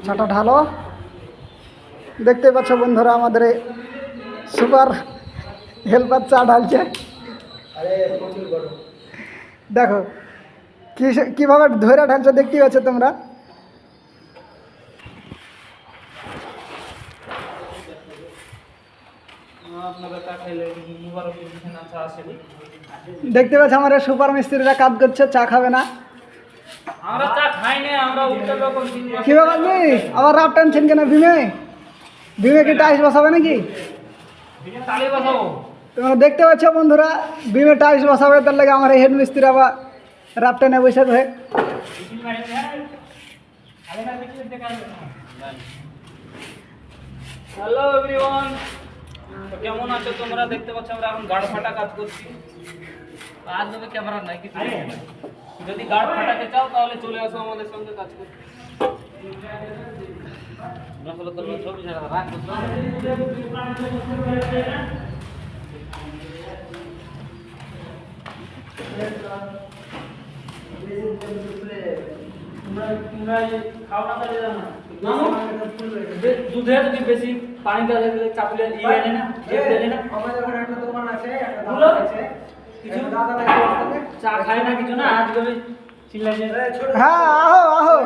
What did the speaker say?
চাটা ঢালো। দেখতে পাচ্ছ বন্ধুরা, আমাদের এই সুপার হেল্পার চা ঢালছে। দেখো কিভাবে ধরে ঢালছে, দেখতে পাচ্ছ তোমরা। দেখতে পাচ্ছ আমার সুপার মিস্ত্রিরা কাজ করছে, চা খাবে না। কি ব্যাপার নি, আবার রাত টানছেন কেন? ভীমে কি টাইলস বসাবে নাকি? তোমরা দেখতে পাচ্ছ বন্ধুরা, ভীমে টাইলস বসাবে, তার লাগে আমার এই হেড মিস্ত্রি আবার রাত টানে বসে থাকে। হ্যালো এভরিওয়ান, কেমন আছো তোমরা? দেখতে পাচ্ছ আমরা এখন গাড় ফাটা কাজ করছি। আজ হবে ক্যামেরা নাই কিছু, যদি গাড় ফাটাতে চাও তাহলে চলে আসো আমাদের সঙ্গে কাজ করতে। ছবি ছাড়া রাখো। দুধে যদি বেশি পানি দেওয়া যায় চাপিলে চা খায় না কিছু না, আজকে চিল্লাইছে। হ্যাঁ, আহো আহো।